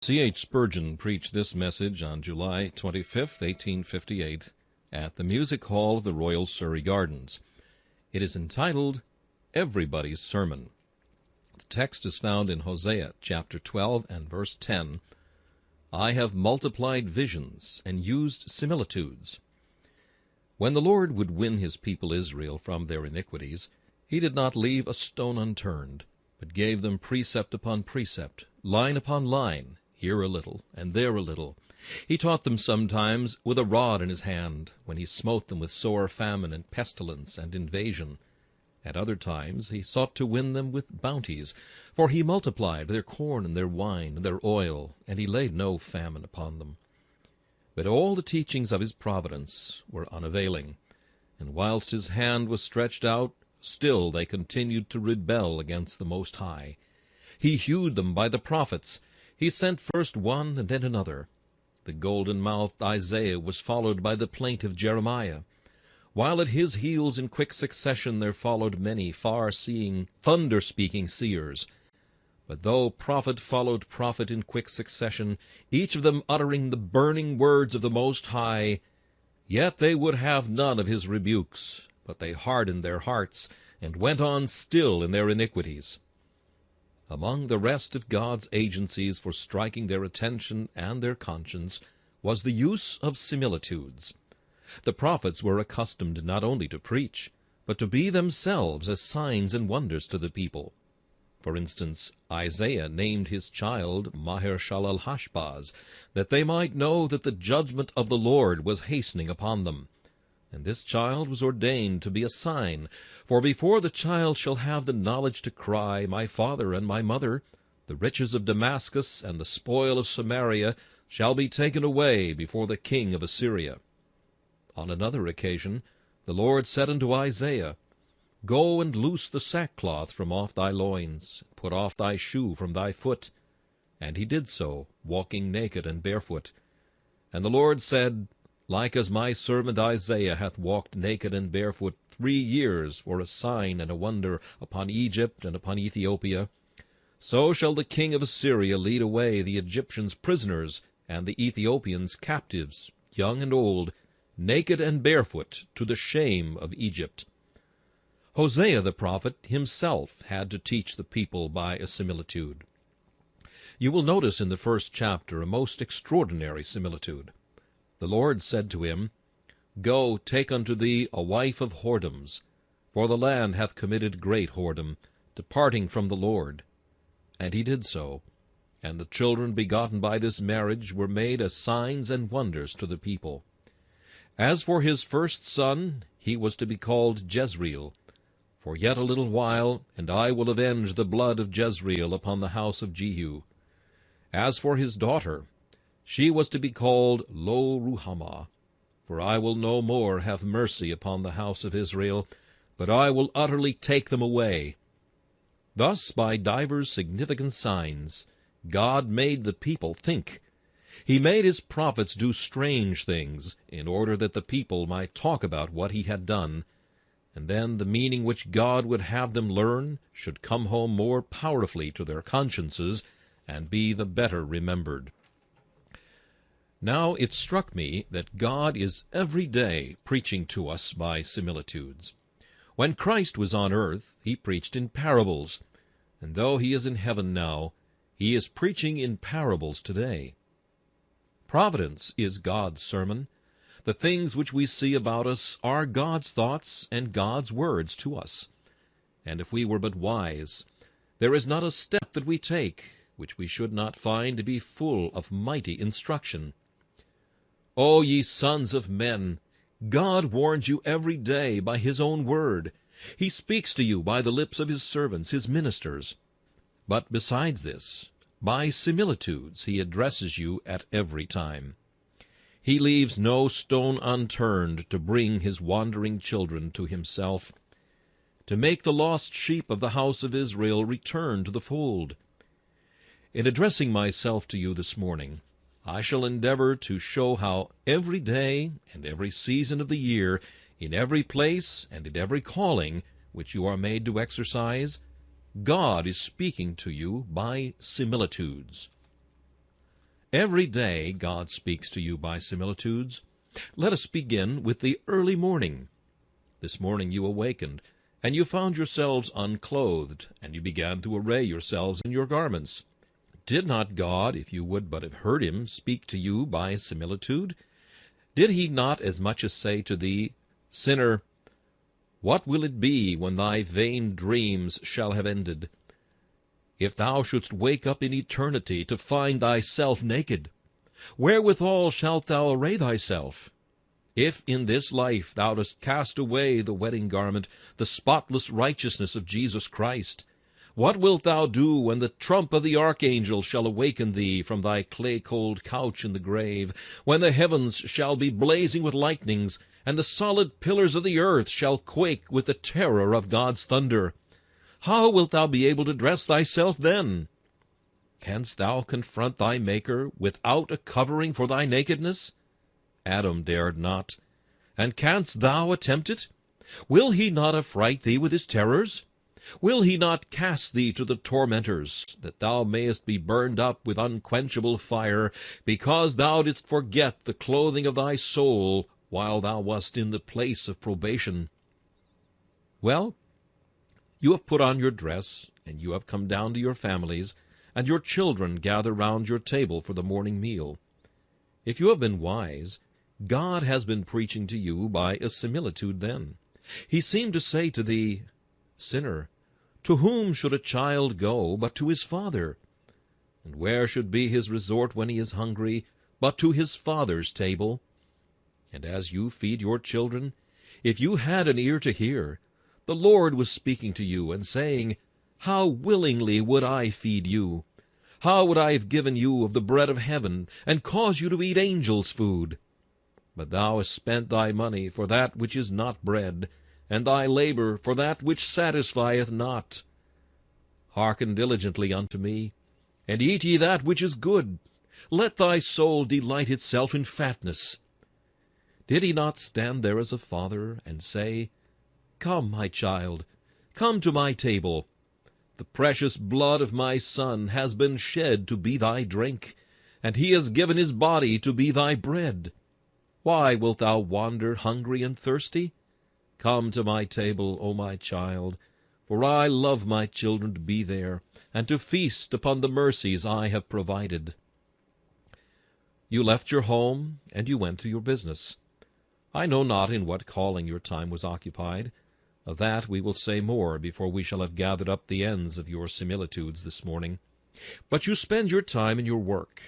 C.H. Spurgeon preached this message on July 25, 1858, at the Music Hall of the Royal Surrey Gardens. It is entitled, Everybody's Sermon. The text is found in Hosea chapter 12 and verse 10. I have multiplied visions and used similitudes. When the Lord would win his people Israel from their iniquities, he did not leave a stone unturned, but gave them precept upon precept, line upon line, here a little, and there a little. He taught them sometimes with a rod in his hand, when he smote them with sore famine and pestilence and invasion. At other times he sought to win them with bounties, for he multiplied their corn and their wine and their oil, and he laid no famine upon them. But all the teachings of his providence were unavailing, and whilst his hand was stretched out, still they continued to rebel against the Most High. He hewed them by the prophets. He sent first one and then another. The golden-mouthed Isaiah was followed by the plaintive Jeremiah, while at his heels in quick succession there followed many far-seeing, thunder-speaking seers. But though prophet followed prophet in quick succession, each of them uttering the burning words of the Most High, yet they would have none of his rebukes, but they hardened their hearts, and went on still in their iniquities. Among the rest of God's agencies for striking their attention and their conscience was the use of similitudes. The prophets were accustomed not only to preach, but to be themselves as signs and wonders to the people. For instance, Isaiah named his child Maher-shalal-Hashbaz, that they might know that the judgment of the Lord was hastening upon them. And this child was ordained to be a sign, for before the child shall have the knowledge to cry, My father and my mother, the riches of Damascus and the spoil of Samaria shall be taken away before the king of Assyria. On another occasion the Lord said unto Isaiah, Go and loose the sackcloth from off thy loins, and put off thy shoe from thy foot. And he did so, walking naked and barefoot. And the Lord said, Like as my servant Isaiah hath walked naked and barefoot 3 years for a sign and a wonder upon Egypt and upon Ethiopia, so shall the king of Assyria lead away the Egyptians prisoners and the Ethiopians captives, young and old, naked and barefoot, to the shame of Egypt. Hosea the prophet himself had to teach the people by a similitude. You will notice in the first chapter a most extraordinary similitude. The Lord said to him, Go, take unto thee a wife of whoredoms, for the land hath committed great whoredom, departing from the Lord. And he did so, and the children begotten by this marriage were made as signs and wonders to the people. As for his first son, he was to be called Jezreel, for yet a little while, and I will avenge the blood of Jezreel upon the house of Jehu. As for his daughter, she was to be called Lo-ruhamah, for I will no more have mercy upon the house of Israel, but I will utterly take them away. Thus, by divers significant signs, God made the people think. He made his prophets do strange things, in order that the people might talk about what he had done, and then the meaning which God would have them learn should come home more powerfully to their consciences, and be the better remembered. Now it struck me that God is every day preaching to us by similitudes. When Christ was on earth, he preached in parables, and though he is in heaven now, he is preaching in parables today. Providence is God's sermon. The things which we see about us are God's thoughts and God's words to us. And if we were but wise, there is not a step that we take which we should not find to be full of mighty instruction. O ye sons of men, God warns you every day by his own word. He speaks to you by the lips of his servants, his ministers. But besides this, by similitudes he addresses you at every time. He leaves no stone unturned to bring his wandering children to himself, to make the lost sheep of the house of Israel return to the fold. In addressing myself to you this morning, I shall endeavor to show how every day and every season of the year, in every place and in every calling which you are made to exercise, God is speaking to you by similitudes. Every day God speaks to you by similitudes. Let us begin with the early morning. This morning you awakened, and you found yourselves unclothed, and you began to array yourselves in your garments. Did not God, if you would but have heard him, speak to you by similitude? Did he not as much as say to thee, Sinner, what will it be when thy vain dreams shall have ended? If thou shouldst wake up in eternity to find thyself naked, wherewithal shalt thou array thyself? If in this life thou dost cast away the wedding garment, the spotless righteousness of Jesus Christ, what wilt thou do when the trump of the archangel shall awaken thee from thy clay-cold couch in the grave, when the heavens shall be blazing with lightnings, and the solid pillars of the earth shall quake with the terror of God's thunder? How wilt thou be able to dress thyself then? Canst thou confront thy Maker without a covering for thy nakedness? Adam dared not. And canst thou attempt it? Will he not affright thee with his terrors? Will he not cast thee to the tormentors, that thou mayest be burned up with unquenchable fire, because thou didst forget the clothing of thy soul while thou wast in the place of probation? Well, you have put on your dress, and you have come down to your families, and your children gather round your table for the morning meal. If you have been wise, God has been preaching to you by a similitude then. He seemed to say to thee, Sinner, to whom should a child go but to his father? And where should be his resort when he is hungry but to his father's table? And as you feed your children, if you had an ear to hear, the Lord was speaking to you and saying, How willingly would I feed you! How would I have given you of the bread of heaven, and cause you to eat angels' food? But thou hast spent thy money for that which is not bread, and thy labor for that which satisfieth not. Hearken diligently unto me, and eat ye that which is good. Let thy soul delight itself in fatness. Did he not stand there as a father, and say, Come, my child, come to my table. The precious blood of my Son has been shed to be thy drink, and he has given his body to be thy bread. Why wilt thou wander hungry and thirsty? Come to my table, O my child, for I love my children to be there, and to feast upon the mercies I have provided. You left your home, and you went to your business. I know not in what calling your time was occupied. Of that we will say more before we shall have gathered up the ends of your similitudes this morning. But you spend your time in your work,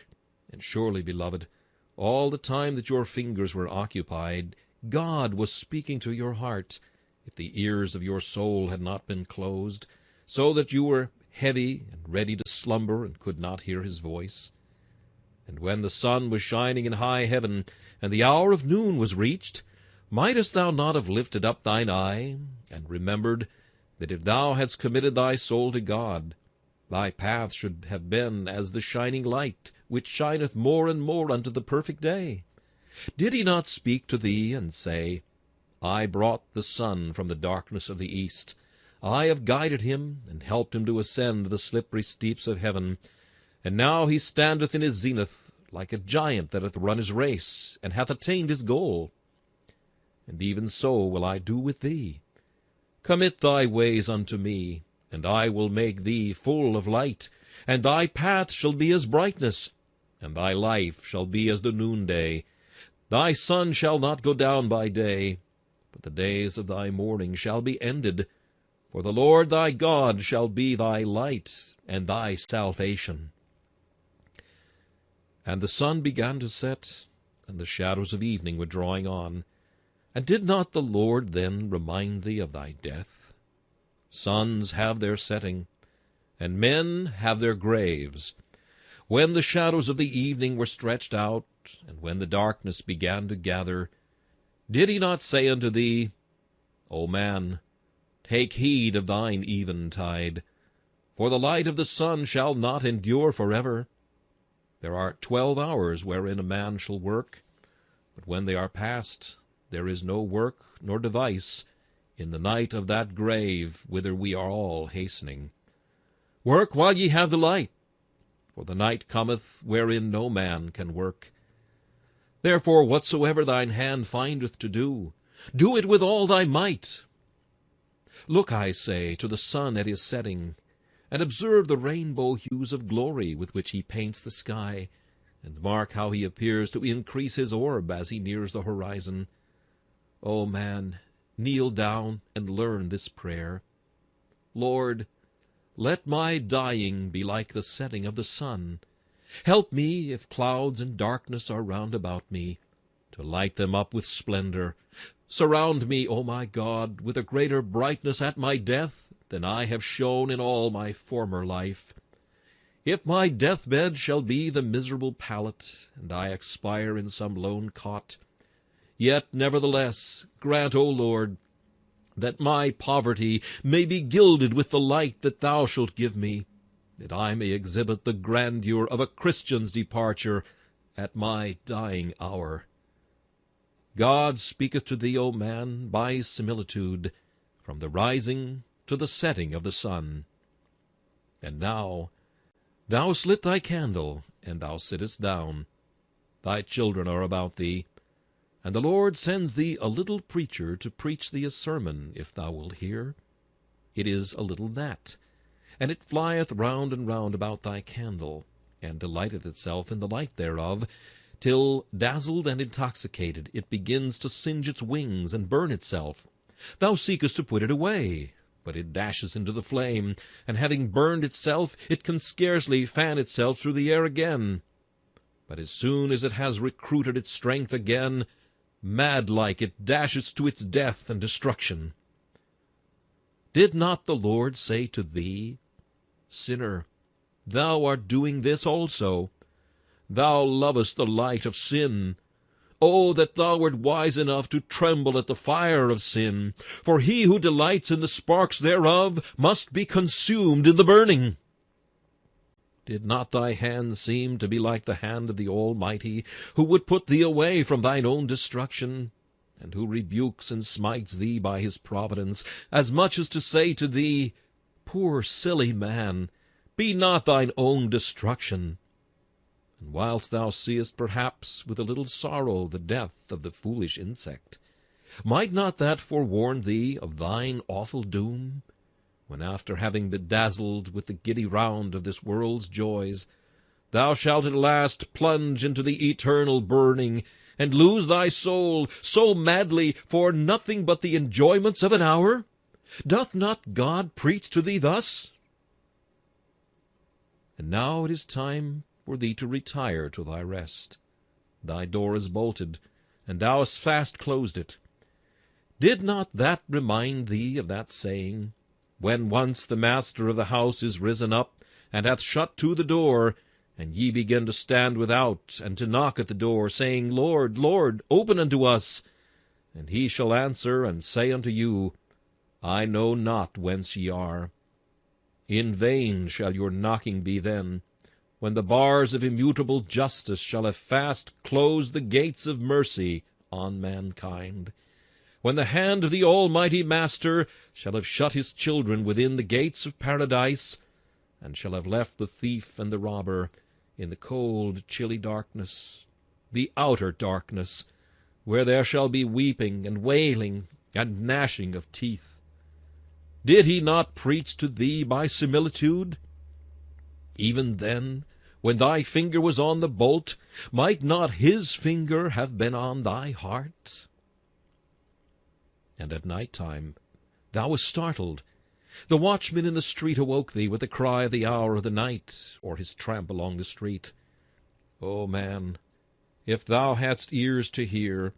and surely, beloved, all the time that your fingers were occupied, God was speaking to your heart, if the ears of your soul had not been closed, so that you were heavy and ready to slumber and could not hear his voice. And when the sun was shining in high heaven, and the hour of noon was reached, mightest thou not have lifted up thine eye, and remembered that if thou hadst committed thy soul to God, thy path should have been as the shining light, which shineth more and more unto the perfect day? Did he not speak to thee, and say, I brought the sun from the darkness of the east. I have guided him, and helped him to ascend the slippery steeps of heaven. And now he standeth in his zenith, like a giant that hath run his race, and hath attained his goal. And even so will I do with thee. Commit thy ways unto me, and I will make thee full of light, and thy path shall be as brightness, and thy life shall be as the noonday. Thy sun shall not go down by day, but the days of thy mourning shall be ended. For the Lord thy God shall be thy light and thy salvation. And the sun began to set, and the shadows of evening were drawing on. And did not the Lord then remind thee of thy death? Suns have their setting, and men have their graves. When the shadows of the evening were stretched out, and when the darkness began to gather, did he not say unto thee, O man, take heed of thine eventide, for the light of the sun shall not endure forever? There are 12 hours wherein a man shall work, but when they are past, there is no work nor device in the night of that grave whither we are all hastening. Work while ye have the light. for the night cometh wherein no man can work. Therefore whatsoever thine hand findeth to do, do it with all thy might. Look, I say, to the sun at his setting, and observe the rainbow hues of glory with which he paints the sky, and mark how he appears to increase his orb as he nears the horizon. O man, kneel down and learn this prayer. Lord, let my dying be like the setting of the sun. Help me, if clouds and darkness are round about me, to light them up with splendor. Surround me, O my God, with a greater brightness at my death than I have shown in all my former life. If my deathbed shall be the miserable pallet, and I expire in some lone cot, yet nevertheless grant, O Lord, that my poverty may be gilded with the light that thou shalt give me, that I may exhibit the grandeur of a Christian's departure at my dying hour. God speaketh to thee, O man, by similitude, from the rising to the setting of the sun. And now thou hast lit thy candle, and thou sittest down. Thy children are about thee, and the Lord sends thee a little preacher to preach thee a sermon, if thou wilt hear. It is a little gnat, and it flieth round and round about thy candle, and delighteth itself in the light thereof, till, dazzled and intoxicated, it begins to singe its wings and burn itself. Thou seekest to put it away, but it dashes into the flame, and having burned itself, it can scarcely fan itself through the air again. But as soon as it has recruited its strength again, mad-like it dashes to its death and destruction. Did not the Lord say to thee, Sinner, thou art doing this also? Thou lovest the light of sin. Oh, that thou wert wise enough to tremble at the fire of sin, for he who delights in the sparks thereof must be consumed in the burning. Did not thy hand seem to be like the hand of the Almighty, who would put thee away from thine own destruction, and who rebukes and smites thee by his providence, as much as to say to thee, Poor silly man, be not thine own destruction? And whilst thou seest perhaps with a little sorrow the death of the foolish insect, might not that forewarn thee of thine awful doom, when after having been dazzled with the giddy round of this world's joys, thou shalt at last plunge into the eternal burning, and lose thy soul so madly for nothing but the enjoyments of an hour? Doth not God preach to thee thus? And now it is time for thee to retire to thy rest. Thy door is bolted, and thou hast fast closed it. Did not that remind thee of that saying, When once the master of the house is risen up, and hath shut to the door, and ye begin to stand without, and to knock at the door, saying, Lord, Lord, open unto us. And he shall answer and say unto you, I know not whence ye are. In vain shall your knocking be then, when the bars of immutable justice shall have fast closed the gates of mercy on mankind, when the hand of the Almighty Master shall have shut his children within the gates of paradise, and shall have left the thief and the robber in the cold, chilly darkness, the outer darkness, where there shall be weeping and wailing and gnashing of teeth. Did he not preach to thee by similitude? Even then, when thy finger was on the bolt, might not his finger have been on thy heart? And at night time thou wast startled. The watchman in the street awoke thee with the cry of the hour of the night, or his tramp along the street. O man, if thou hadst ears to hear,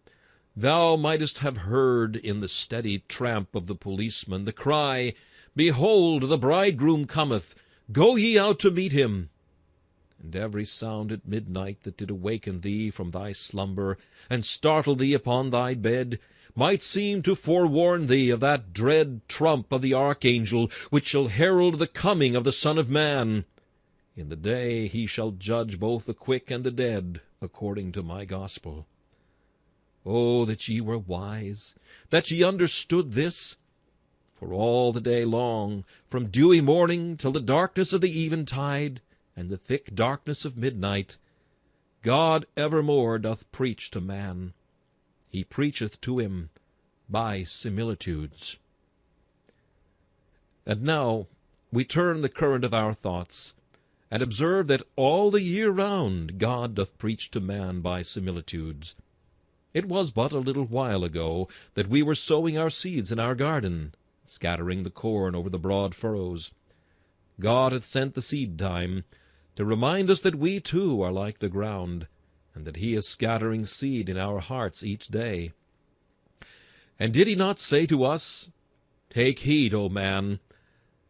thou mightest have heard in the steady tramp of the policeman the cry, Behold, the bridegroom cometh, go ye out to meet him. And every sound at midnight that did awaken thee from thy slumber, and startle thee upon thy bed, might seem to forewarn thee of that dread trump of the archangel, which shall herald the coming of the Son of Man. In the day he shall judge both the quick and the dead, according to my gospel. Oh, that ye were wise, that ye understood this! For all the day long, from dewy morning till the darkness of the eventide, and the thick darkness of midnight, God evermore doth preach to man. He preacheth to him by similitudes. And now we turn the current of our thoughts, and observe that all the year round God doth preach to man by similitudes. It was but a little while ago that we were sowing our seeds in our garden, scattering the corn over the broad furrows. God hath sent the seed-time to remind us that we too are like the ground, and that he is scattering seed in our hearts each day. And did he not say to us, Take heed, O man,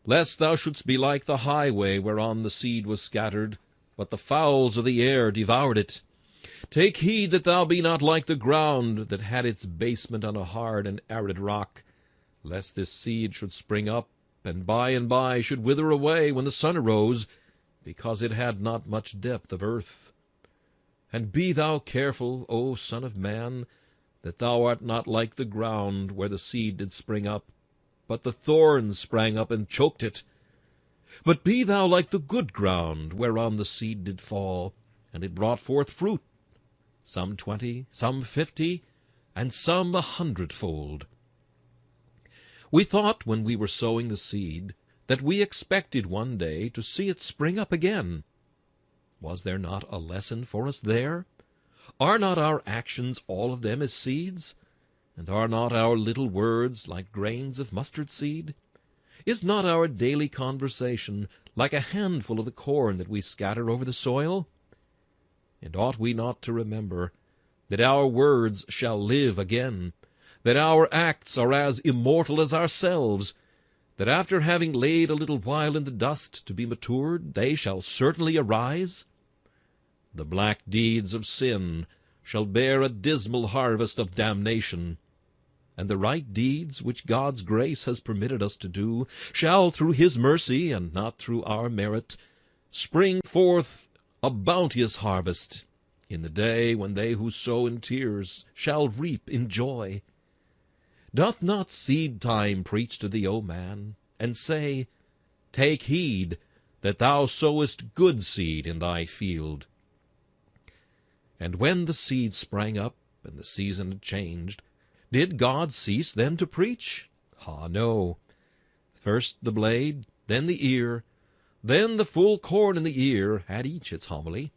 lest thou shouldst be like the highway whereon the seed was scattered, but the fowls of the air devoured it. Take heed that thou be not like the ground that had its basement on a hard and arid rock, lest this seed should spring up, and by should wither away when the sun arose, because it had not much depth of earth. And be thou careful, O son of man, that thou art not like the ground where the seed did spring up, but the thorns sprang up and choked it. But be thou like the good ground whereon the seed did fall, and it brought forth fruit, some 20, some 50, and some 100-fold. We thought when we were sowing the seed that we expected one day to see it spring up again. Was there not a lesson for us there? Are not our actions all of them as seeds? And are not our little words like grains of mustard seed? Is not our daily conversation like a handful of the corn that we scatter over the soil? And ought we not to remember that our words shall live again, that our acts are as immortal as ourselves, that after having laid a little while in the dust to be matured, they shall certainly arise? The black deeds of sin shall bear a dismal harvest of damnation, and the right deeds which God's grace has permitted us to do shall, through his mercy, and not through our merit, spring forth a bounteous harvest in the day when they who sow in tears shall reap in joy. Doth not seed-time preach to thee, O man, and say, Take heed that thou sowest good seed in thy field? And when the seed sprang up, and the season had changed, did God cease then to preach? Ah, no. First the blade, then the ear, then the full corn in the ear had each its homily.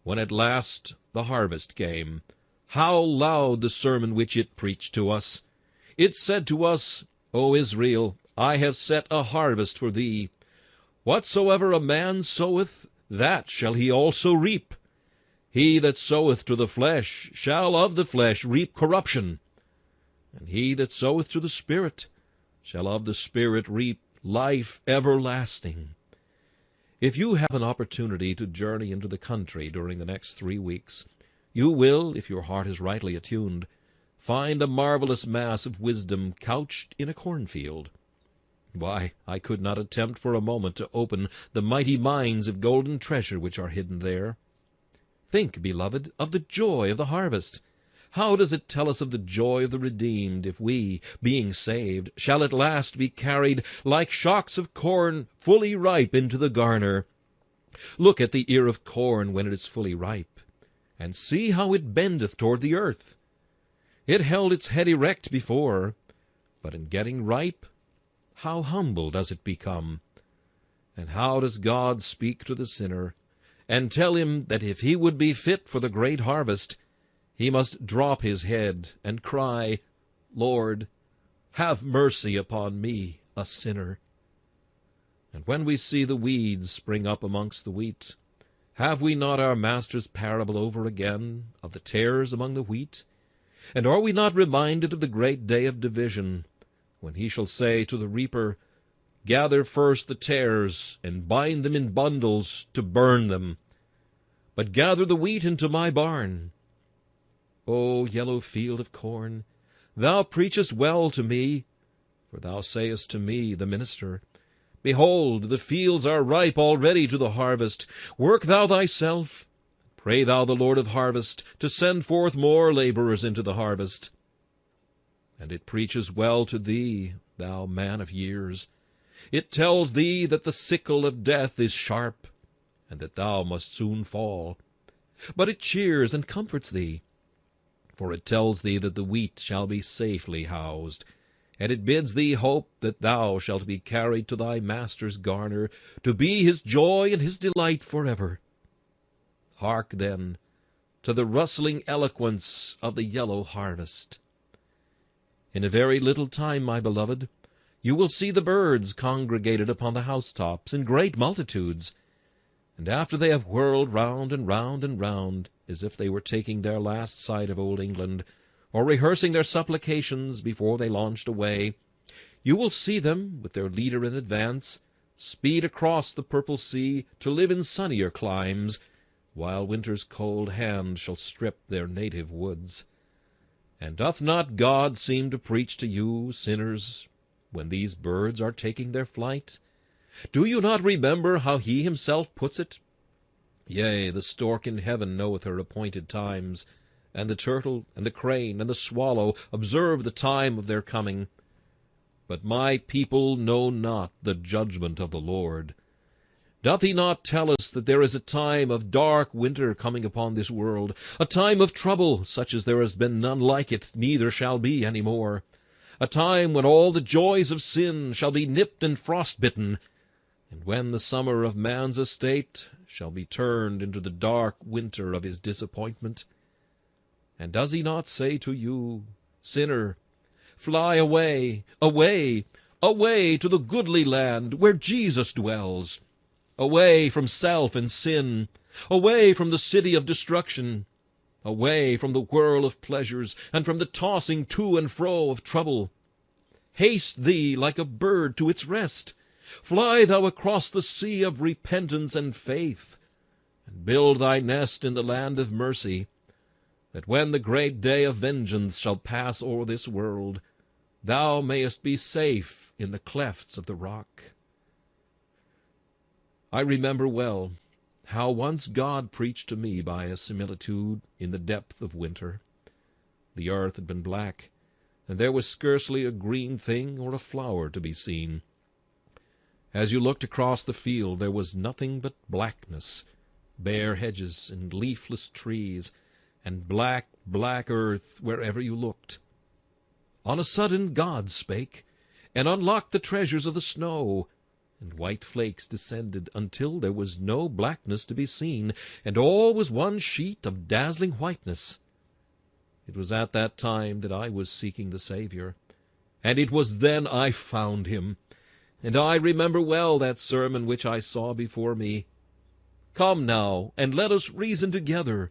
When at last the harvest came, how loud the sermon which it preached to us! It said to us, O Israel, I have set a harvest for thee. Whatsoever a man soweth, that shall he also reap. He that soweth to the flesh shall of the flesh reap corruption, and he that soweth to the Spirit shall of the Spirit reap life everlasting. If you have an opportunity to journey into the country during the next 3 weeks, you will, if your heart is rightly attuned, find a marvelous mass of wisdom couched in a cornfield. Why, I could not attempt for a moment to open the mighty mines of golden treasure which are hidden there. Think, beloved, of the joy of the harvest. How does it tell us of the joy of the redeemed if we, being saved, shall at last be carried like shocks of corn fully ripe into the garner? Look at the ear of corn when it is fully ripe, and see how it bendeth toward the earth. It held its head erect before, but in getting ripe, how humble does it become? And how does God speak to the sinner, and tell him that if he would be fit for the great harvest, he must drop his head and cry, Lord, have mercy upon me, a sinner. And when we see the weeds spring up amongst the wheat, have we not our Master's parable over again of the tares among the wheat? And are we not reminded of the great day of division, when he shall say to the reaper, Gather first the tares, and bind them in bundles to burn them, but gather the wheat into my barn? O yellow field of corn, thou preachest well to me, for thou sayest to me, the minister, Behold, the fields are ripe already to the harvest. Work thou thyself. Pray thou the Lord of harvest to send forth more laborers into the harvest. And it preaches well to thee, thou man of years. It tells thee that the sickle of death is sharp, and that thou must soon fall. But it cheers and comforts thee, for it tells thee that the wheat shall be safely housed, and it bids thee hope that thou shalt be carried to thy master's garner, to be his joy and his delight forever. Hark, then, to the rustling eloquence of the yellow harvest. In a very little time, my beloved, you will see the birds congregated upon the housetops in great multitudes, and after they have whirled round and round and round, as if they were taking their last sight of old England, or rehearsing their supplications before they launched away, you will see them, with their leader in advance, speed across the purple sea to live in sunnier climes, while winter's cold hand shall strip their native woods. And doth not God seem to preach to you, sinners, when these birds are taking their flight? Do you not remember how he himself puts it? Yea, the stork in heaven knoweth her appointed times, and the turtle, and the crane, and the swallow observe the time of their coming. But my people know not the judgment of the Lord. Doth he not tell us that there is a time of dark winter coming upon this world, a time of trouble, such as there has been none like it, neither shall be any more, a time when all the joys of sin shall be nipped and frostbitten, and when the summer of man's estate shall be turned into the dark winter of his disappointment? And does he not say to you, sinner, fly away, away, away to the goodly land where Jesus dwells, away from self and sin, away from the city of destruction, away from the whirl of pleasures, and from the tossing to and fro of trouble? Haste thee like a bird to its rest. Fly thou across the sea of repentance and faith, and build thy nest in the land of mercy, that when the great day of vengeance shall pass o'er this world, thou mayest be safe in the clefts of the rock. I remember well how once God preached to me by a similitude in the depth of winter. The earth had been black, and there was scarcely a green thing or a flower to be seen. As you looked across the field, there was nothing but blackness, bare hedges and leafless trees, and black, black earth wherever you looked. On a sudden God spake, and unlocked the treasures of the snow, and white flakes descended until there was no blackness to be seen, and all was one sheet of dazzling whiteness. It was at that time that I was seeking the Savior, and it was then I found him. And I remember well that sermon which I saw before me. Come now, and let us reason together.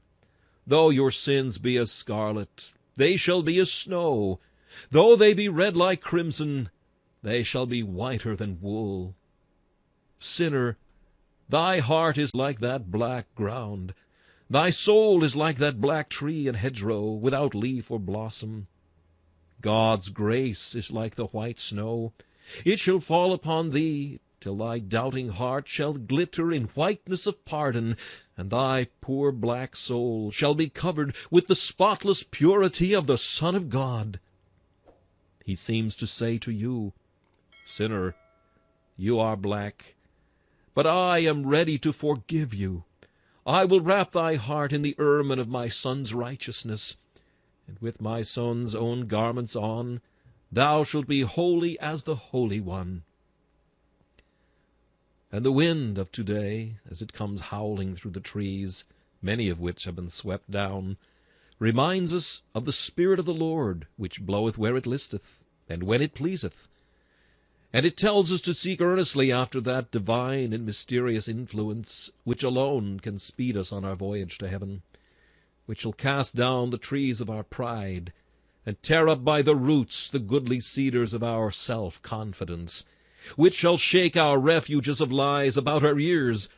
Though your sins be as scarlet, they shall be as snow. Though they be red like crimson, they shall be whiter than wool. Sinner, thy heart is like that black ground. Thy soul is like that black tree and hedgerow, without leaf or blossom. God's grace is like the white snow. It shall fall upon thee, till thy doubting heart shall glitter in whiteness of pardon, and thy poor black soul shall be covered with the spotless purity of the Son of God. He seems to say to you, sinner, you are black, but I am ready to forgive you. I will wrap thy heart in the ermine of my Son's righteousness, and with my Son's own garments on, thou shalt be holy as the Holy One. And the wind of today, as it comes howling through the trees, many of which have been swept down, reminds us of the Spirit of the Lord, which bloweth where it listeth, and when it pleaseth. And it tells us to seek earnestly after that divine and mysterious influence which alone can speed us on our voyage to heaven, which shall cast down the trees of our pride, and tear up by the roots the goodly cedars of our self-confidence, which shall shake our refuges of lies about our ears,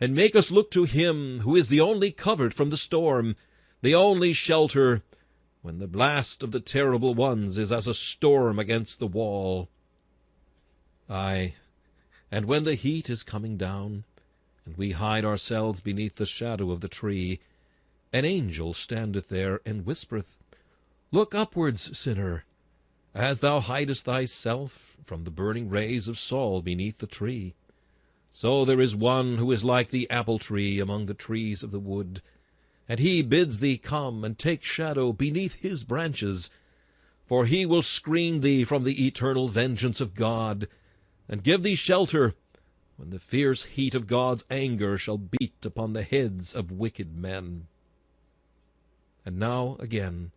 and make us look to him who is the only covert from the storm, the only shelter, when the blast of the terrible ones is as a storm against the wall. Aye, and when the heat is coming down, and we hide ourselves beneath the shadow of the tree, an angel standeth there, and whispereth, Look upwards, sinner, as thou hidest thyself from the burning rays of Saul beneath the tree. So there is one who is like the apple tree among the trees of the wood, and he bids thee come and take shadow beneath his branches, for he will screen thee from the eternal vengeance of God, and give thee shelter when the fierce heat of God's anger shall beat upon the heads of wicked men. And now again,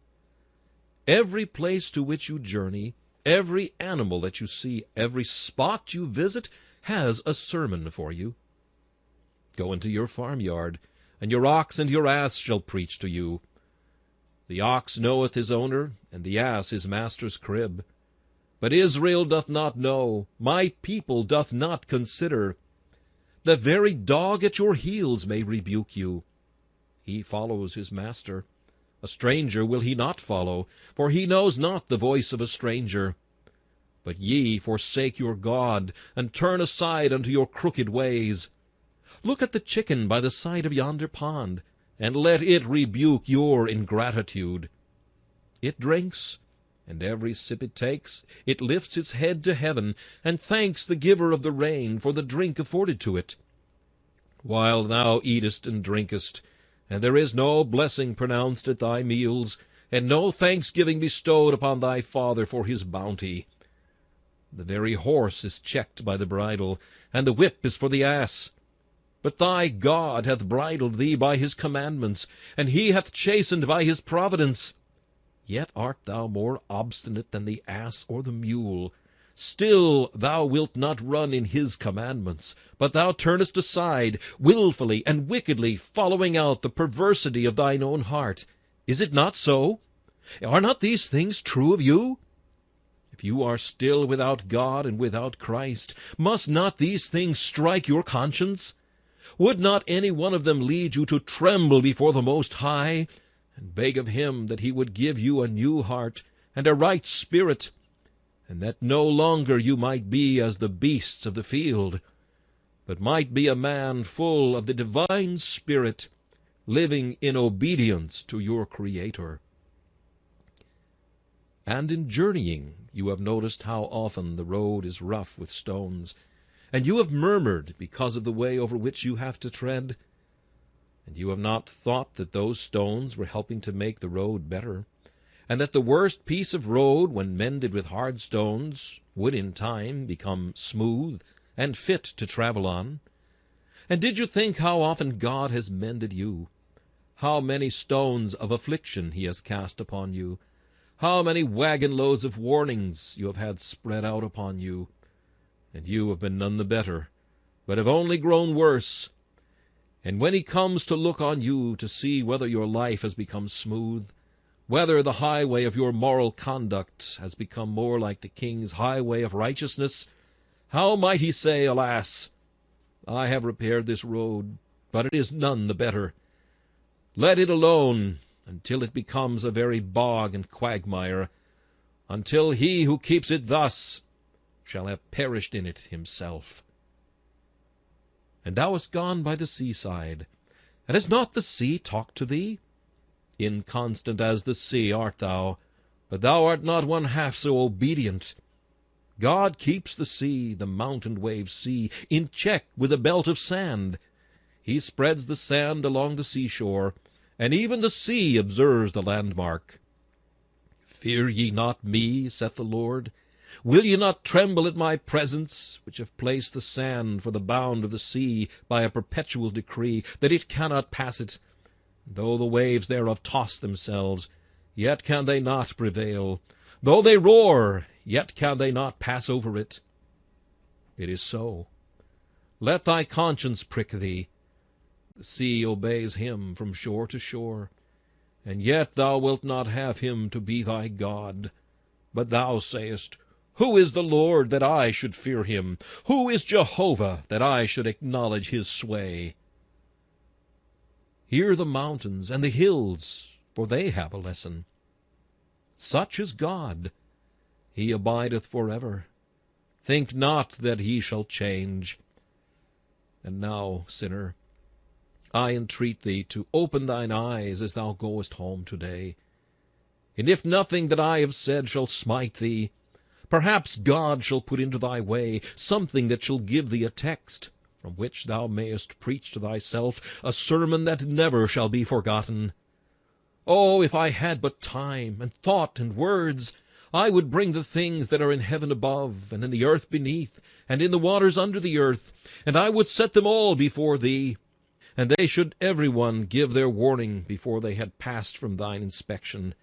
every place to which you journey, every animal that you see, every spot you visit, has a sermon for you. Go into your farmyard, and your ox and your ass shall preach to you. The ox knoweth his owner, and the ass his master's crib. But Israel doth not know, my people doth not consider. The very dog at your heels may rebuke you. He follows his master. A stranger will he not follow, for he knows not the voice of a stranger. But ye forsake your God, and turn aside unto your crooked ways. Look at the chicken by the side of yonder pond, and let it rebuke your ingratitude. It drinks, and every sip it takes, it lifts its head to heaven, and thanks the giver of the rain for the drink afforded to it. While thou eatest and drinkest, and there is no blessing pronounced at thy meals, and no thanksgiving bestowed upon thy Father for his bounty. The very horse is checked by the bridle, and the whip is for the ass. But thy God hath bridled thee by his commandments, and he hath chastened by his providence. Yet art thou more obstinate than the ass or the mule. Still thou wilt not run in his commandments, but thou turnest aside, wilfully and wickedly following out the perversity of thine own heart. Is it not so? Are not these things true of you? If you are still without God and without Christ, must not these things strike your conscience? Would not any one of them lead you to tremble before the Most High, and beg of him that he would give you a new heart and a right spirit, and that no longer you might be as the beasts of the field, but might be a man full of the divine Spirit, living in obedience to your Creator? And in journeying you have noticed how often the road is rough with stones, and you have murmured because of the way over which you have to tread. And you have not thought that those stones were helping to make the road better, and that the worst piece of road, when mended with hard stones, would in time become smooth and fit to travel on? And did you think how often God has mended you? How many stones of affliction he has cast upon you? How many wagon loads of warnings you have had spread out upon you? And you have been none the better, but have only grown worse. And when he comes to look on you to see whether your life has become smooth, whether the highway of your moral conduct has become more like the King's highway of righteousness, how might he say, Alas, I have repaired this road, but it is none the better. Let it alone until it becomes a very bog and quagmire, until he who keeps it thus shall have perished in it himself. And thou hast gone by the seaside, and has not the sea talked to thee? Inconstant as the sea art thou, but thou art not one half so obedient. God keeps the sea, the mountain-wave sea, in check with a belt of sand. He spreads the sand along the seashore, and even the sea observes the landmark. Fear ye not me, saith the Lord? Will ye not tremble at my presence, which have placed the sand for the bound of the sea by a perpetual decree, that it cannot pass it? Though the waves thereof toss themselves, yet can they not prevail. Though they roar, yet can they not pass over it. It is so. Let thy conscience prick thee. The sea obeys him from shore to shore, and yet thou wilt not have him to be thy God. But thou sayest, Who is the Lord, that I should fear him? Who is Jehovah, that I should acknowledge his sway? Hear the mountains and the hills, for they have a lesson. Such is God. He abideth forever. Think not that he shall change. And now, sinner, I entreat thee to open thine eyes as thou goest home today. And if nothing that I have said shall smite thee, perhaps God shall put into thy way something that shall give thee a text, from which thou mayest preach to thyself a sermon that never shall be forgotten. Oh, if I had but time, and thought, and words, I would bring the things that are in heaven above, and in the earth beneath, and in the waters under the earth, and I would set them all before thee, and they should every one give their warning before they had passed from thine inspection.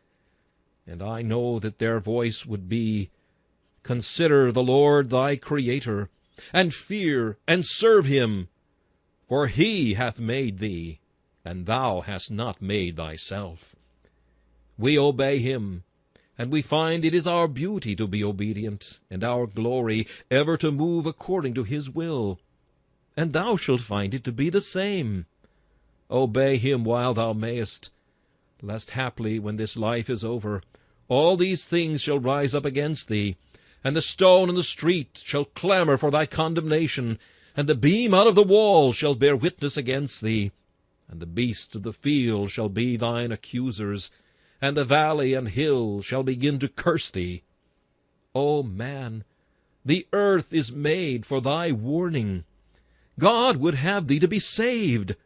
And I know that their voice would be, Consider the Lord thy Creator, and fear and serve him, for he hath made thee, and thou hast not made thyself. We obey him, and we find it is our beauty to be obedient, and our glory ever to move according to his will. And thou shalt find it to be the same. Obey him while thou mayest, lest haply, when this life is over, all these things shall rise up against thee, and the stone in the street shall clamor for thy condemnation, and the beam out of the wall shall bear witness against thee, and the beasts of the field shall be thine accusers, and the valley and hill shall begin to curse thee. O man, the earth is made for thy warning. God would have thee to be saved.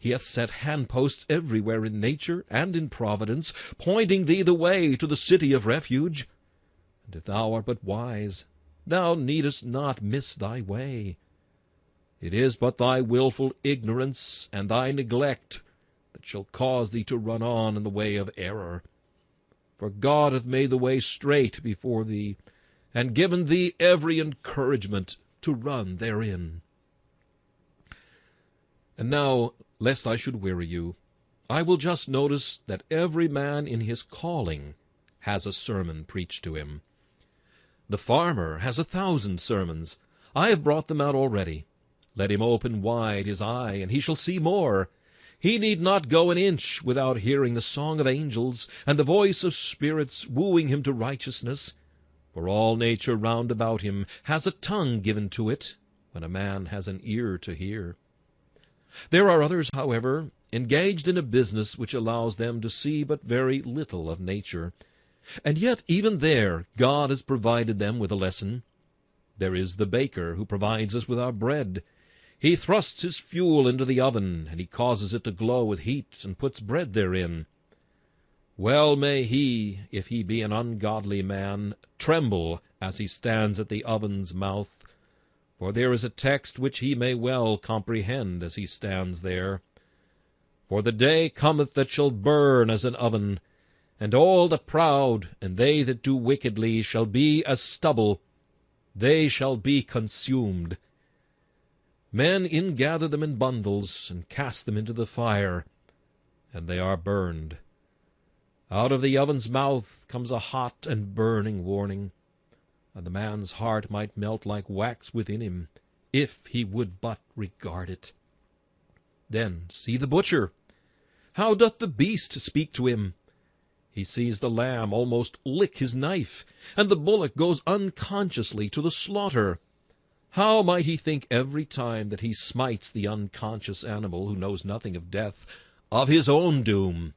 He hath set handposts everywhere in nature and in providence, pointing thee the way to the city of refuge. And if thou art but wise, thou needest not miss thy way. It is but thy wilful ignorance and thy neglect that shall cause thee to run on in the way of error. For God hath made the way straight before thee, and given thee every encouragement to run therein. And now, lest I should weary you, I will just notice that every man in his calling has a sermon preached to him. The farmer has 1,000 sermons. I have brought them out already. Let him open wide his eye, and he shall see more. He need not go an inch without hearing the song of angels, and the voice of spirits wooing him to righteousness. For all nature round about him has a tongue given to it, when a man has an ear to hear. There are others, however, engaged in a business which allows them to see but very little of nature. And yet even there God has provided them with a lesson. There is the baker who provides us with our bread. He thrusts his fuel into the oven, and he causes it to glow with heat, and puts bread therein. Well may he, if he be an ungodly man, tremble as he stands at the oven's mouth, for there is a text which he may well comprehend as he stands there. For the day cometh that shall burn as an oven, and all the proud and they that do wickedly shall be as stubble. They shall be consumed. Men ingather them in bundles, and cast them into the fire, and they are burned. Out of the oven's mouth comes a hot and burning warning, and the man's heart might melt like wax within him, if he would but regard it. Then see the butcher. How doth the beast speak to him? He sees the lamb almost lick his knife, and the bullock goes unconsciously to the slaughter. How might he think every time that he smites the unconscious animal who knows nothing of death, of his own doom?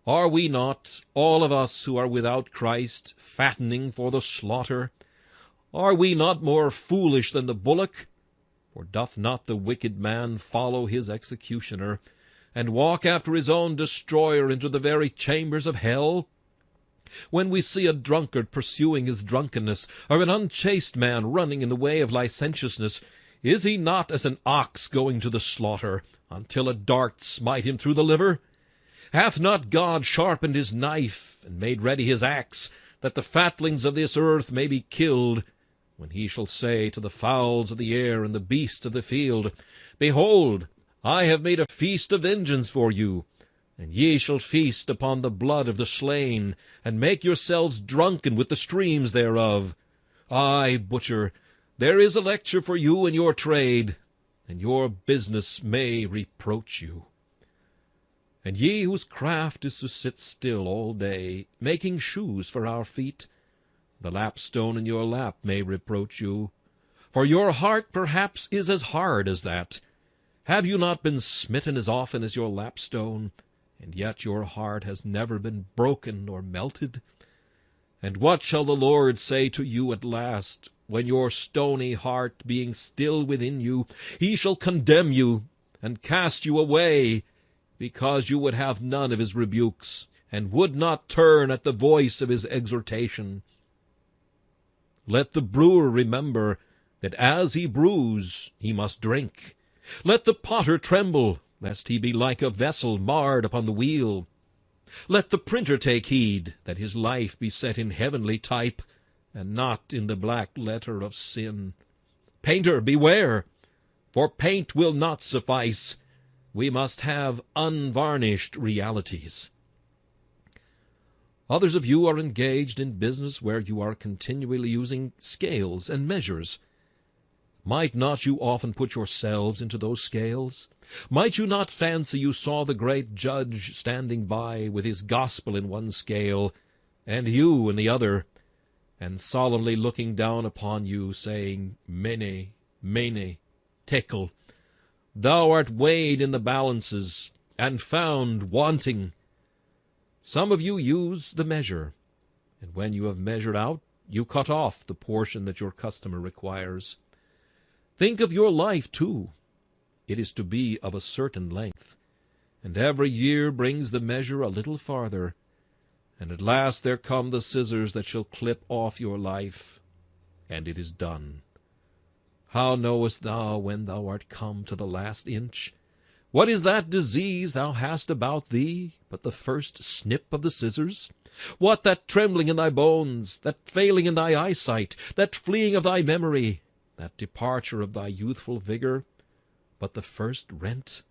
Are we not, all of us who are without Christ, fattening for the slaughter? Are we not more foolish than the bullock? For doth not the wicked man follow his executioner, and walk after his own destroyer into the very chambers of hell? When we see a drunkard pursuing his drunkenness, or an unchaste man running in the way of licentiousness, is he not as an ox going to the slaughter, until a dart smite him through the liver? Hath not God sharpened his knife, and made ready his axe, that the fatlings of this earth may be killed, when he shall say to the fowls of the air and the beasts of the field, Behold, I have made a feast of vengeance for you, and ye shall feast upon the blood of the slain, and make yourselves drunken with the streams thereof. Ay, butcher, there is a lecture for you in your trade, and your business may reproach you. And ye whose craft is to sit still all day, making shoes for our feet, the lapstone in your lap may reproach you, for your heart perhaps is as hard as that. Have you not been smitten as often as your lapstone, and yet your heart has never been broken or melted? And what shall the Lord say to you at last, when your stony heart being still within you, he shall condemn you, and cast you away, because you would have none of his rebukes, and would not turn at the voice of his exhortation. Let the brewer remember that as he brews, he must drink. Let the potter tremble, lest he be like a vessel marred upon the wheel. Let the printer take heed that his life be set in heavenly type, and not in the black letter of sin. Painter, beware, for paint will not suffice. We must have unvarnished realities. Others of you are engaged in business where you are continually using scales and measures. Might not you often put yourselves into those scales? Might you not fancy you saw the great judge standing by with his gospel in one scale, and you in the other, and solemnly looking down upon you, saying, Mene, mene, tekel, thou art weighed in the balances, and found wanting. Some of you use the measure, and when you have measured out, you cut off the portion that your customer requires. Think of your life, too. It is to be of a certain length, and every year brings the measure a little farther, and at last there come the scissors that shall clip off your life, and it is done. How knowest thou when thou art come to the last inch? What is that disease thou hast about thee but the first snip of the scissors? What that trembling in thy bones, that failing in thy eyesight, that fleeing of thy memory, that departure of thy youthful vigor, but the first rent?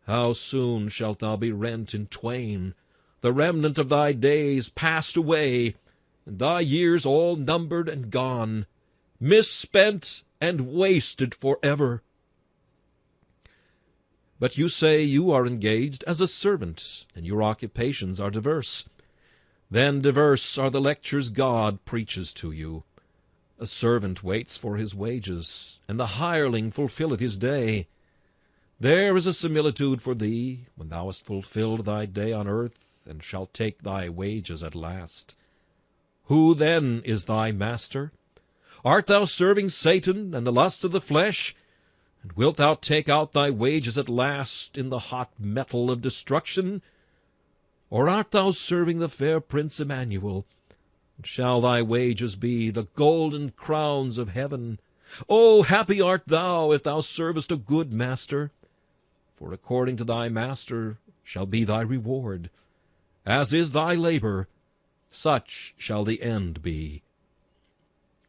How soon shalt thou be rent in twain, the remnant of thy days passed away, and thy years all numbered and gone, misspent and wasted forever. But you say you are engaged as a servant, and your occupations are diverse. Then diverse are the lectures God preaches to you. A servant waits for his wages, and the hireling fulfilleth his day. There is a similitude for thee, when thou hast fulfilled thy day on earth, and shalt take thy wages at last. Who then is thy master? Art thou serving Satan and the lust of the flesh? And wilt thou take out thy wages at last in the hot metal of destruction? Or art thou serving the fair Prince Emmanuel? And shall thy wages be the golden crowns of heaven? O happy art thou if thou servest a good master, for according to thy master shall be thy reward. As is thy labor, such shall the end be.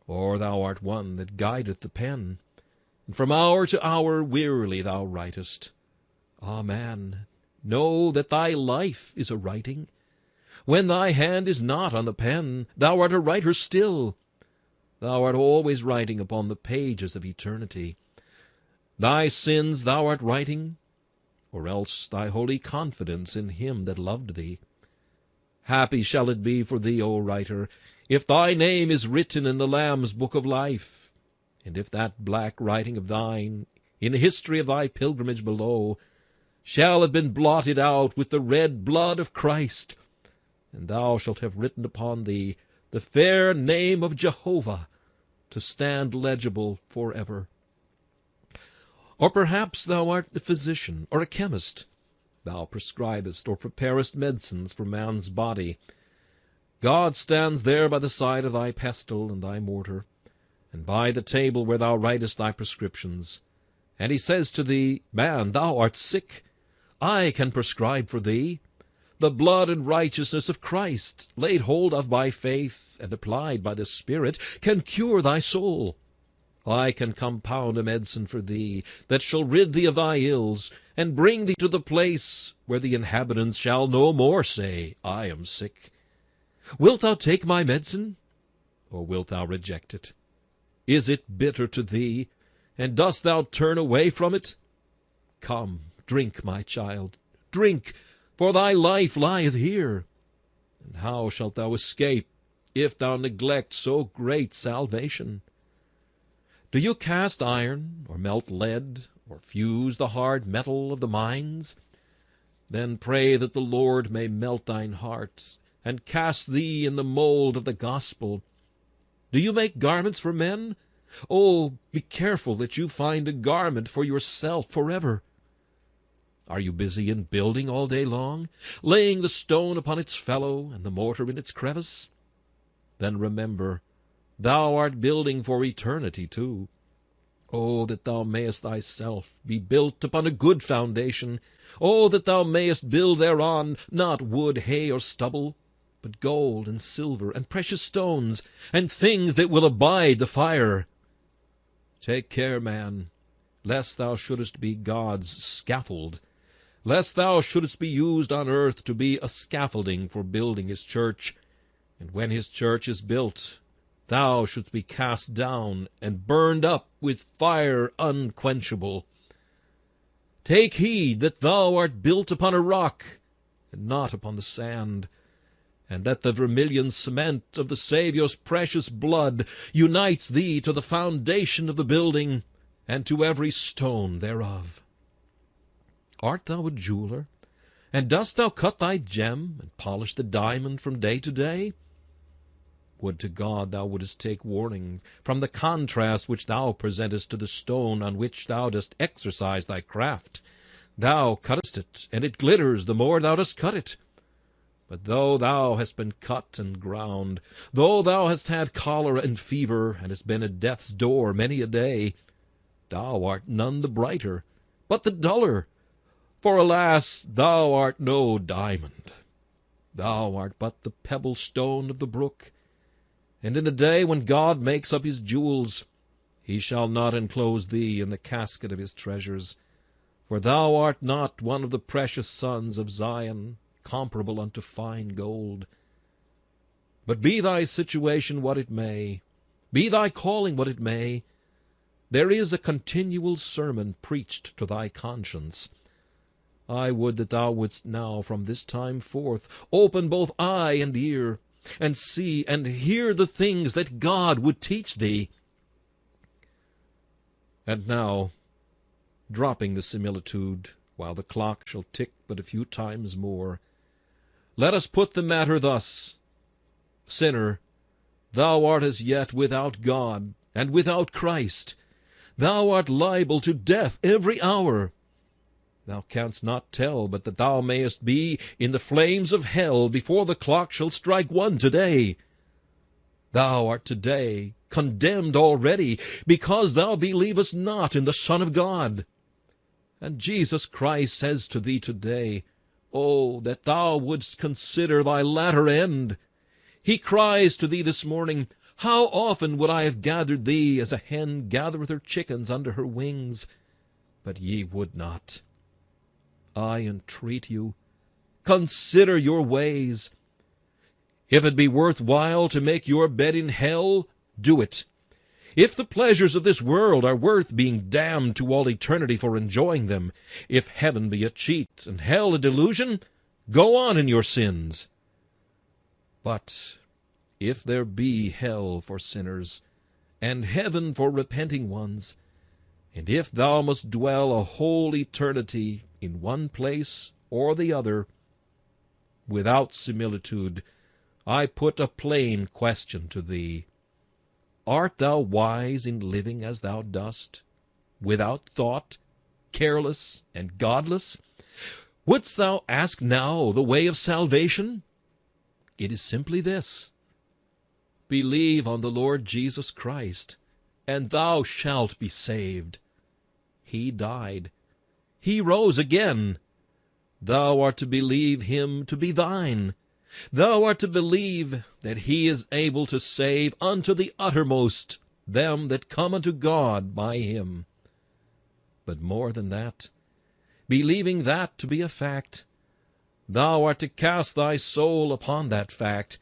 Or thou art one that guideth the pen, and from hour to hour wearily thou writest. Ah, man, know that thy life is a writing. When thy hand is not on the pen, thou art a writer still. Thou art always writing upon the pages of eternity. Thy sins thou art writing, or else thy holy confidence in him that loved thee. Happy shall it be for thee, O writer, if thy name is written in the Lamb's book of life, and if that black writing of thine, in the history of thy pilgrimage below, shall have been blotted out with the red blood of Christ, and thou shalt have written upon thee the fair name of Jehovah, to stand legible forever. Or perhaps thou art a physician or a chemist. Thou prescribest or preparest medicines for man's body. God stands there by the side of thy pestle and thy mortar, and by the table where thou writest thy prescriptions. And he says to thee, Man, thou art sick. I can prescribe for thee. The blood and righteousness of Christ, laid hold of by faith and applied by the Spirit, can cure thy soul. I can compound a medicine for thee, that shall rid thee of thy ills, and bring thee to the place where the inhabitants shall no more say, I am sick. Wilt thou take my medicine, or wilt thou reject it? Is it bitter to thee, and dost thou turn away from it? Come, drink, my child, drink, for thy life lieth here. And how shalt thou escape, if thou neglect so great salvation? Do you cast iron, or melt lead, or fuse the hard metal of the mines? Then pray that the Lord may melt thine heart, and cast thee in the mold of the gospel. Do you make garments for men? Oh, be careful that you find a garment for yourself forever. Are you busy in building all day long, laying the stone upon its fellow and the mortar in its crevice? Then remember, thou art building for eternity too. Oh, that thou mayest thyself be built upon a good foundation. Oh, that thou mayest build thereon not wood, hay, or stubble, but gold and silver and precious stones, and things that will abide the fire. Take care, man, lest thou shouldest be God's scaffold, lest thou shouldest be used on earth to be a scaffolding for building his church, and when his church is built, thou shouldst be cast down and burned up with fire unquenchable. Take heed that thou art built upon a rock, and not upon the sand, and that the vermilion cement of the Saviour's precious blood unites thee to the foundation of the building, and to every stone thereof. Art thou a jeweler, and dost thou cut thy gem, and polish the diamond from day to day? Would to God thou wouldest take warning from the contrast which thou presentest to the stone on which thou dost exercise thy craft. Thou cuttest it, and it glitters the more thou dost cut it. But though thou hast been cut and ground, though thou hast had cholera and fever, and hast been at death's door many a day, thou art none the brighter, but the duller. For, alas, thou art no diamond. Thou art but the pebble stone of the brook. And in the day when God makes up his jewels, he shall not enclose thee in the casket of his treasures. For thou art not one of the precious sons of Zion, comparable unto fine gold. But be thy situation what it may, be thy calling what it may, there is a continual sermon preached to thy conscience. I would that thou wouldst now from this time forth open both eye and ear, and see and hear the things that God would teach thee. And now, dropping the similitude, while the clock shall tick but a few times more, let us put the matter thus. Sinner, thou art as yet without God and without Christ. Thou art liable to death every hour. Thou canst not tell but that thou mayest be in the flames of hell before the clock shall strike 1 today. Thou art today condemned already, because thou believest not in the Son of God. And Jesus Christ says to thee today, oh, that thou wouldst consider thy latter end. He cries to thee this morning, how often would I have gathered thee as a hen gathereth her chickens under her wings, but ye would not. I entreat you, consider your ways. If it be worth while to make your bed in hell, do it. If the pleasures of this world are worth being damned to all eternity for enjoying them, if heaven be a cheat and hell a delusion, go on in your sins. But if there be hell for sinners, and heaven for repenting ones, and if thou must dwell a whole eternity in one place or the other, without similitude, I put a plain question to thee. Art thou wise in living as thou dost, without thought, careless and godless? Wouldst thou ask now the way of salvation? It is simply this. Believe on the Lord Jesus Christ, and thou shalt be saved. He died. He rose again. Thou art to believe him to be thine. Thou art to believe that he is able to save unto the uttermost them that come unto God by him. But more than that, believing that to be a fact, thou art to cast thy soul upon that fact,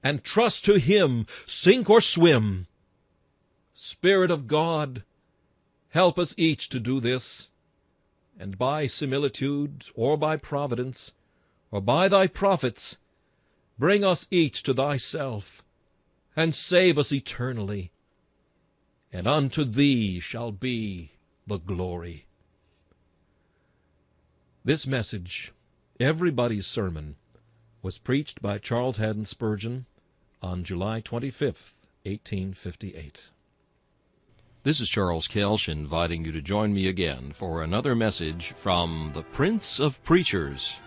and trust to him, sink or swim. Spirit of God, help us each to do this, and by similitude, or by providence, or by thy prophets, bring us each to thyself, and save us eternally, and unto thee shall be the glory. This message, Everybody's Sermon, was preached by Charles Haddon Spurgeon on July 25th, 1858. This is Charles Kelsch inviting you to join me again for another message from the Prince of Preachers.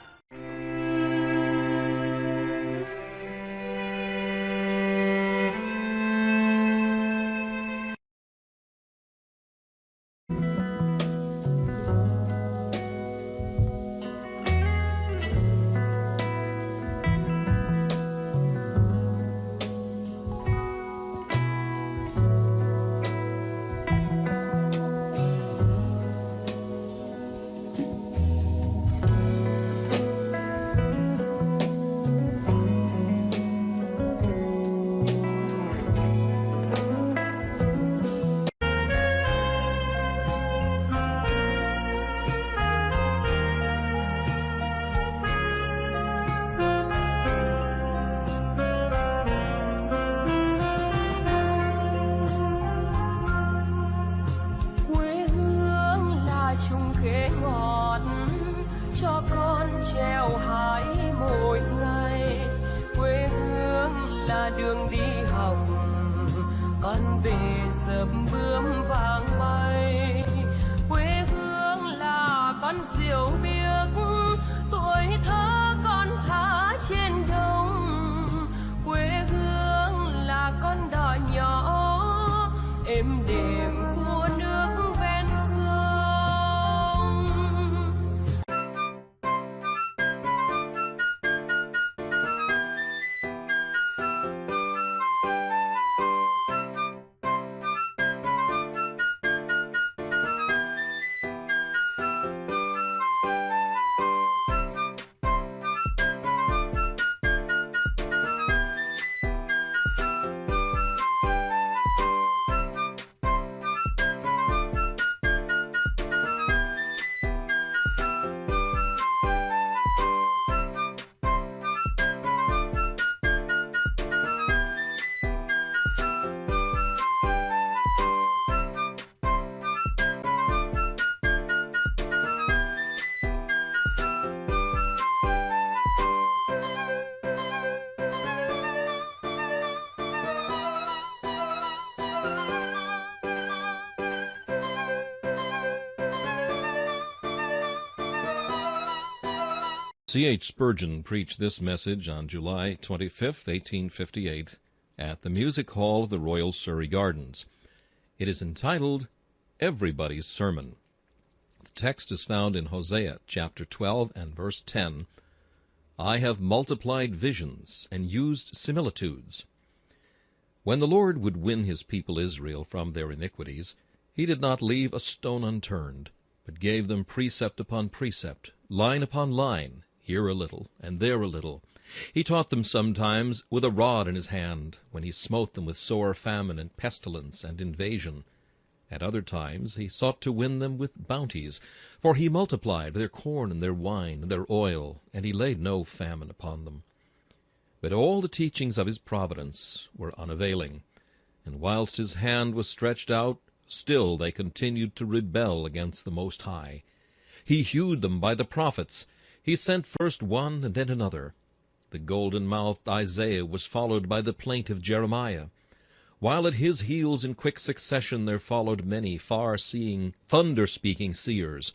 Đường đi học con về sớm bướm vàng bay, quê hương là con diều biếc, tuổi thơ con thả trên đồng, quê hương là con đò nhỏ êm đềm của nước ven sông. C.H. Spurgeon preached this message on July 25, 1858, at the Music Hall of the Royal Surrey Gardens. It is entitled, Everybody's Sermon. The text is found in Hosea chapter 12 and verse 10. I have multiplied visions and used similitudes. When the Lord would win his people Israel from their iniquities, he did not leave a stone unturned, but gave them precept upon precept, line upon line, here a little, and there a little. He taught them sometimes with a rod in his hand, when he smote them with sore famine and pestilence and invasion. At other times he sought to win them with bounties, for he multiplied their corn and their wine and their oil, and he laid no famine upon them. But all the teachings of his providence were unavailing, and whilst his hand was stretched out, still they continued to rebel against the Most High. He hewed them by the prophets. He sent first one and then another. The golden-mouthed Isaiah was followed by the plaintive Jeremiah, while at his heels in quick succession there followed many far-seeing, thunder-speaking seers,